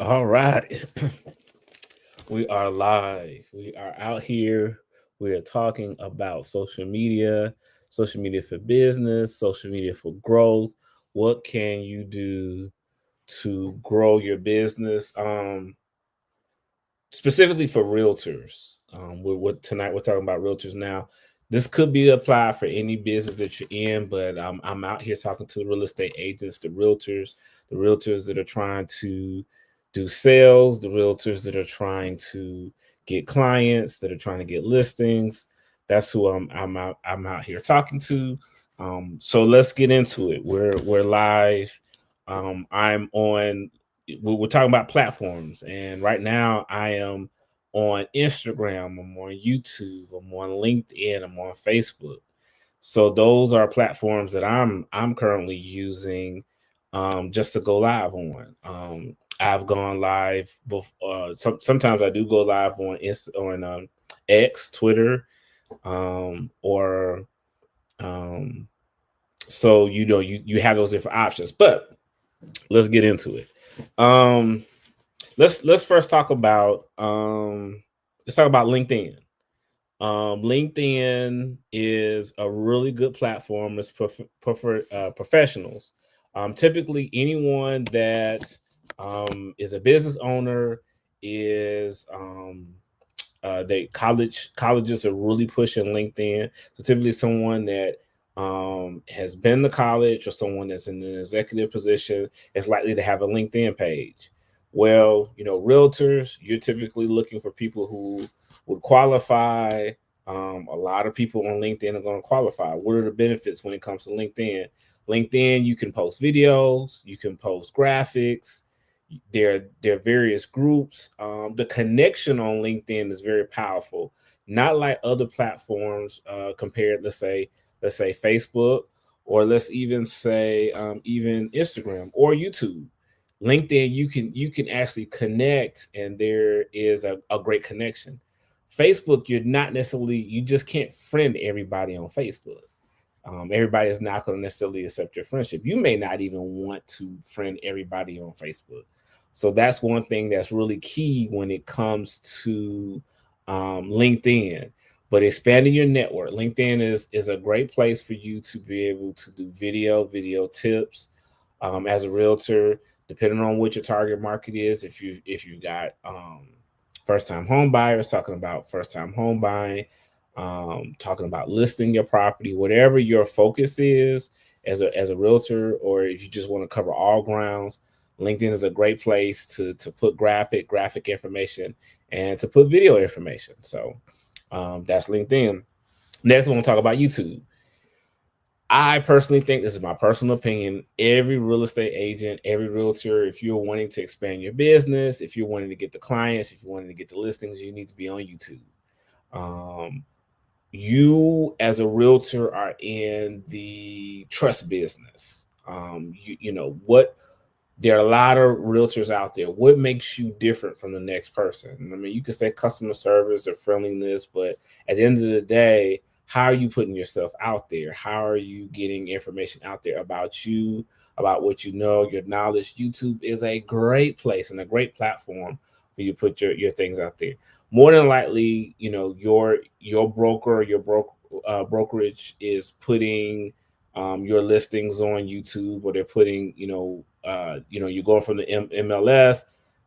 All right. We are live. We are out here. We are talking about social media for business, social media for growth. What can you do to grow your business? Specifically for realtors. Tonight we're talking about realtors. Now, this could be applied for any business that you're in, but I'm out here talking to the real estate agents, the realtors that are trying to do sales, the realtors that are trying to get clients, that are trying to get listings. That's who I'm out here talking to. So let's get into it. We're live. I'm on we're talking about platforms, and right now I am on Instagram, I'm on YouTube, I'm on LinkedIn, I'm on Facebook. So those are platforms that I'm currently using just to go live on. I've gone live before. Sometimes I do go live on X, Twitter, or um, so you have those different options. But let's get into it. Um, let's first talk about LinkedIn. LinkedIn is a really good platform. It's for professionals. Typically, anyone that is a business owner is they colleges are really pushing LinkedIn. So typically, someone that has been to college or someone that's in an executive position is likely to have a LinkedIn page. Well, realtors, you're typically looking for people who would qualify. A lot of people on LinkedIn are going to qualify. What are the benefits when it comes to LinkedIn? LinkedIn, you can post videos, you can post graphics. There are various groups. The connection on LinkedIn is very powerful. Not like other platforms compared, let's say Facebook, or let's even say even Instagram or YouTube. LinkedIn, you can actually connect, and there is a great connection. Facebook, you just can't friend everybody on Facebook. Everybody is not going to necessarily accept your friendship. You may not even want to friend everybody on Facebook. So that's one thing that's really key when it comes to LinkedIn. But expanding your network, LinkedIn is a great place for you to be able to do video tips as a realtor, depending on what your target market is. If you got first time home buyers, talking about first time home buying, talking about listing your property, whatever your focus is as a realtor, or if you just want to cover all grounds, LinkedIn is a great place to put graphic information and to put video information. So that's LinkedIn. Next, I want to talk about YouTube. I personally think, this is my personal opinion, every real estate agent, every realtor, if you're wanting to expand your business, if you're wanting to get the clients, if you're wanting to get the listings, you need to be on YouTube. Um, you as a realtor are in the trust business. You know what, there are a lot of realtors out there. What makes you different from the next person? I mean, you could say customer service or friendliness, but at the end of the day, how are you putting yourself out there? How are you getting information out there about you, about what you know, your knowledge? YouTube is a great place and a great platform for you to put your things out there. More than likely, your broker, brokerage is putting your listings on YouTube, or they're putting, you're going from the MLS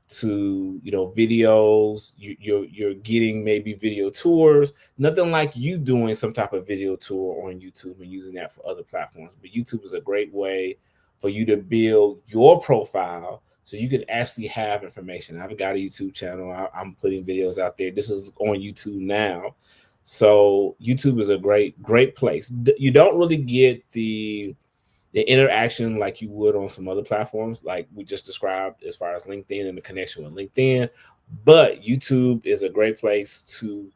to, videos. You're getting maybe video tours. Nothing like you doing some type of video tour on YouTube and using that for other platforms. But YouTube is a great way for you to build your profile so you can actually have information. I've got a YouTube channel. I'm putting videos out there. This is on YouTube now. So YouTube is a great place. You don't really get the interaction like you would on some other platforms, like we just described, as far as LinkedIn and the connection with LinkedIn. But YouTube is a great place to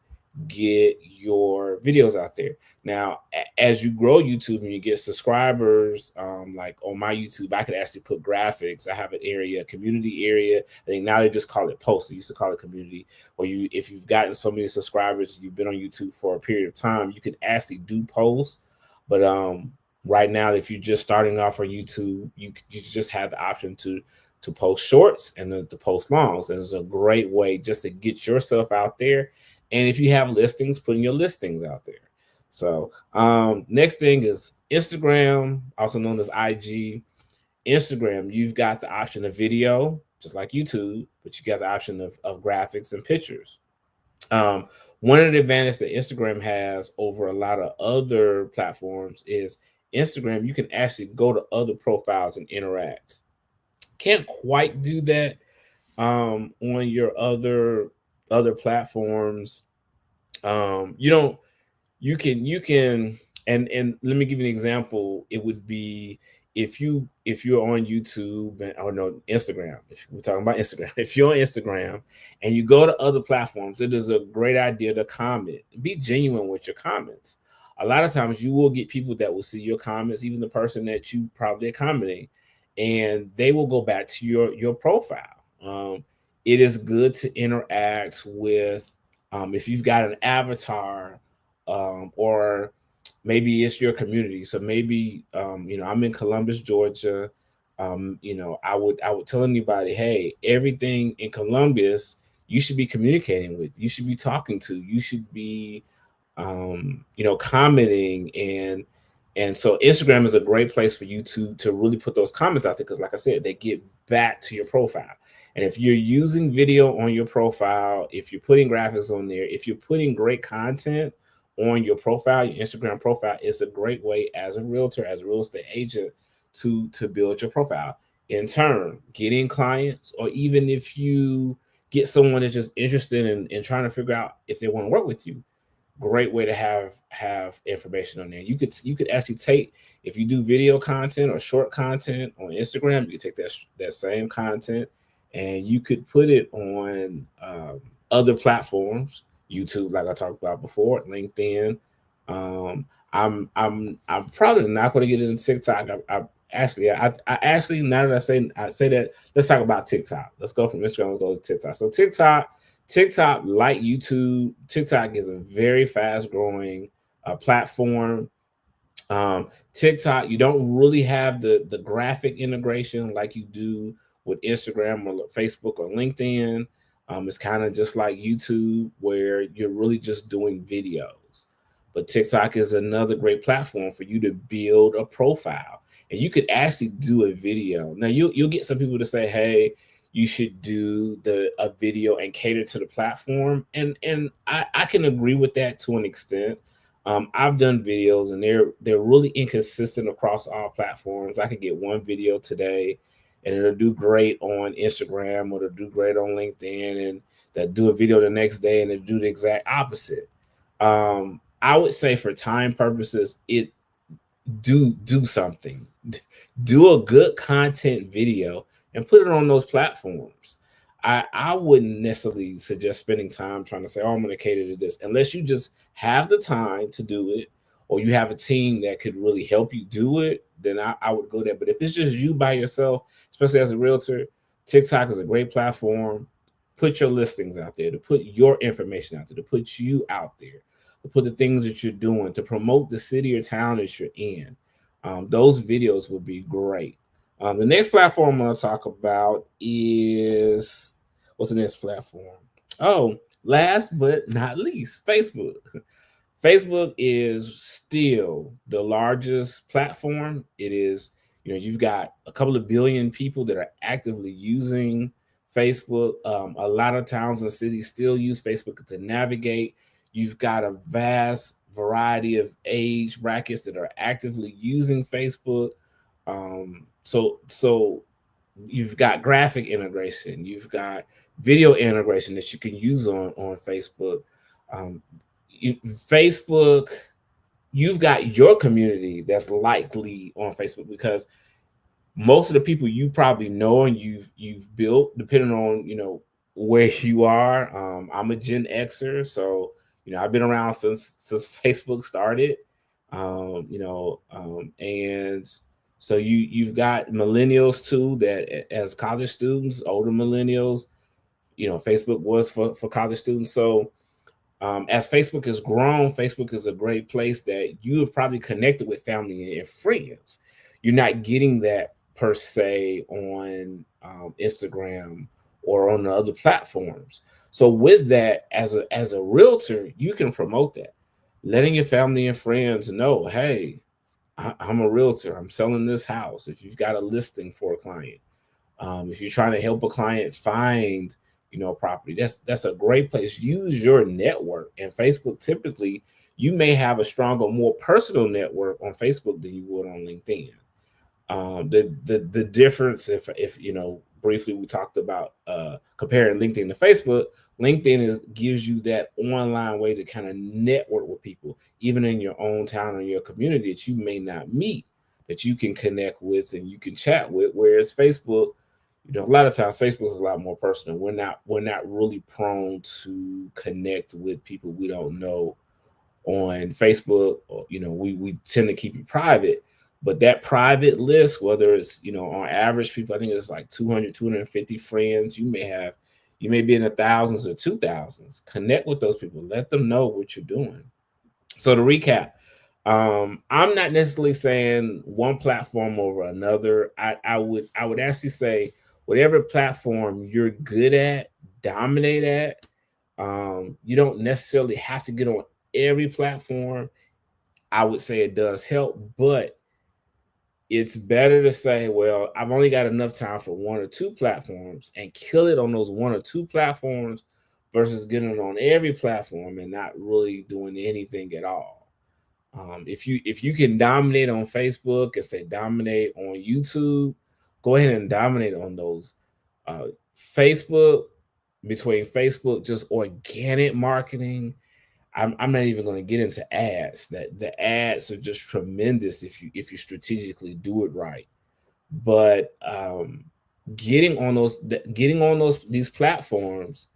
get your videos out there. Now, as you grow YouTube and you get subscribers, like on my YouTube, I could actually put graphics. I have an area, a community area. I think now they just call it posts. They used to call it community. Or if you've gotten so many subscribers, you've been on YouTube for a period of time, you can actually do posts. But right now, if you're just starting off on YouTube, you just have the option to post shorts and then to post longs. And it's a great way just to get yourself out there. And if you have listings, putting your listings out there. So next thing is Instagram, also known as IG. Instagram, you've got the option of video, just like YouTube, but you got the option of graphics and pictures. One of the advantages that Instagram has over a lot of other platforms is Instagram, you can actually go to other profiles and interact. Can't quite do that on your other platforms. You don't you can and let me give you an example. It would be if you're on YouTube or no Instagram, if we're talking about Instagram, if you're on Instagram and you go to other platforms, it is a great idea to comment. Be genuine with your comments. A lot of times you will get people that will see your comments, even the person that you probably are commenting, and they will go back to your profile. It is good to interact with if you've got an avatar, or maybe it's your community. So maybe I'm in Columbus, Georgia. I would tell anybody, hey, everything in Columbus you should be communicating with, you should be talking to, you should be commenting. And so Instagram is a great place for you to really put those comments out there, because like I said, they get back to your profile. And if you're using video on your profile, if you're putting graphics on there, if you're putting great content on your profile, your Instagram profile, is a great way as a realtor, as a real estate agent, to build your profile. In turn, getting clients, or even if you get someone that's just interested in trying to figure out if they want to work with you, great way to have information on there. You could actually take, if you do video content or short content on Instagram, you take that same content and you could put it on other platforms, YouTube, like I talked about before, LinkedIn. I'm probably not going to get into TikTok. I actually, now that I say that, let's talk about TikTok. Let's go from Instagram, let's go to TikTok. So TikTok, like YouTube, TikTok is a very fast growing platform. TikTok, you don't really have the graphic integration like you do with Instagram or Facebook or LinkedIn. It's kind of just like YouTube, where you're really just doing videos. But TikTok is another great platform for you to build a profile, and you could actually do a video. Now you'll get some people to say, "Hey, you should do a video and cater to the platform," and I can agree with that to an extent. I've done videos and they're really inconsistent across all platforms. I could get one video today and it'll do great on Instagram, or it'll do great on LinkedIn, and that do a video the next day and it'll do the exact opposite. I would say for time purposes, do something. Do a good content video and put it on those platforms. I wouldn't necessarily suggest spending time trying to say, oh, I'm going to cater to this, unless you just have the time to do it, or you have a team that could really help you do it. Then I would go there. But if it's just you by yourself, especially as a realtor, TikTok is a great platform. Put your listings out there, to put your information out there, to put you out there, to put the things that you're doing, to promote the city or town that you're in. Those videos would be great. The next platform I'm going to talk about is, what's the next platform? Oh, last but not least, Facebook. Facebook is still the largest platform. It is, you've got a couple of billion people that are actively using Facebook. A lot of towns and cities still use Facebook to navigate. You've got a vast variety of age brackets that are actively using Facebook. So you've got graphic integration, you've got video integration that you can use on Facebook. Facebook, you've got your community that's likely on Facebook, because most of the people you probably know and you've built, depending on where you are. I'm a Gen Xer, so I've been around since Facebook started. And so you've got millennials too, that as college students, older millennials. Facebook was for college students. So as Facebook has grown, Facebook is a great place that you have probably connected with family and friends. You're not getting that per se on Instagram or on the other platforms. So with that, as a realtor, you can promote that, letting your family and friends know, hey, I'm a realtor. I'm selling this house. If you've got a listing for a client, if you're trying to help a client find, property, that's a great place. Use your network. And Facebook, typically, you may have a stronger, more personal network on Facebook than you would on LinkedIn. The difference, if briefly, we talked about comparing LinkedIn to Facebook. LinkedIn gives you that online way to kind of network with people, even in your own town or your community, that you may not meet, that you can connect with and you can chat with. Whereas Facebook, a lot of times Facebook is a lot more personal. We're not really prone to connect with people we don't know on Facebook. Or, we tend to keep it private. But that private list, whether it's, on average, people, I think it's like 200, 250 friends, you may be in the thousands or 2000s. Connect with those people. Let them know what you're doing. So to recap, I'm not necessarily saying one platform over another. I would actually say whatever platform you're good at, dominate at. You don't necessarily have to get on every platform. I would say it does help, but it's better to say, well, I've only got enough time for one or two platforms and kill it on those one or two platforms versus getting it on every platform and not really doing anything at all. If you can dominate on Facebook and say dominate on YouTube, go ahead and dominate on those. Uh, Facebook, between Facebook, just organic marketing. I'm not even going to get into ads. That the ads are just tremendous if you strategically do it right. But getting on these platforms,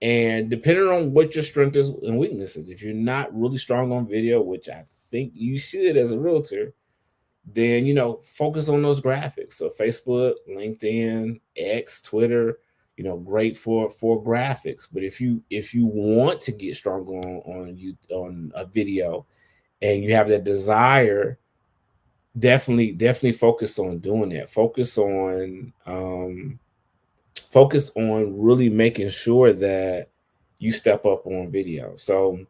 and depending on what your strength is and weaknesses, if you're not really strong on video, which I think you should as a realtor, then focus on those graphics. So Facebook, LinkedIn, X, Twitter, great for graphics. But if you want to get stronger on a video, and you have that desire, definitely focus on doing that. Focus on really making sure that you step up on video. So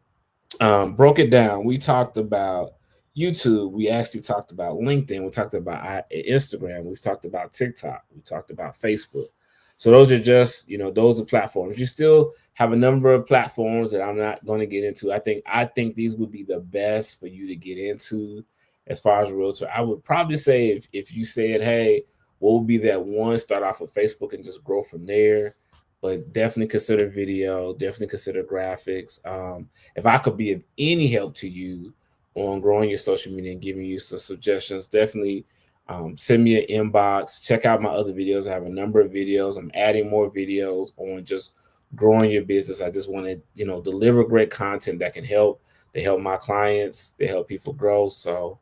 broke it down. We talked about YouTube. We actually talked about LinkedIn. We talked about Instagram. We've talked about TikTok. We talked about Facebook. So those are just, those are platforms. You still have a number of platforms that I'm not going to get into. I think these would be the best for you to get into as far as realtor. I would probably say if you said, hey, what would be that one? Start off with Facebook and just grow from there. But definitely consider video. Definitely consider graphics. If I could be of any help to you on growing your social media and giving you some suggestions, definitely send me an inbox. Check out my other videos. I have a number of videos. I'm adding more videos on just growing your business. I just want to, deliver great content that can help. They help my clients. They help people grow. So,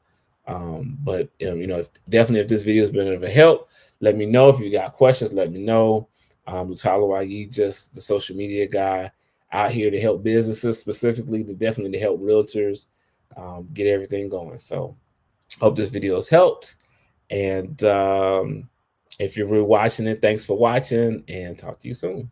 but if this video has been of a help, let me know. If you got questions, let me know. Lutalo K, just the social media guy out here to help businesses, specifically definitely to help realtors get everything going. So hope this video has helped. And if you're rewatching it, thanks for watching, and talk to you soon.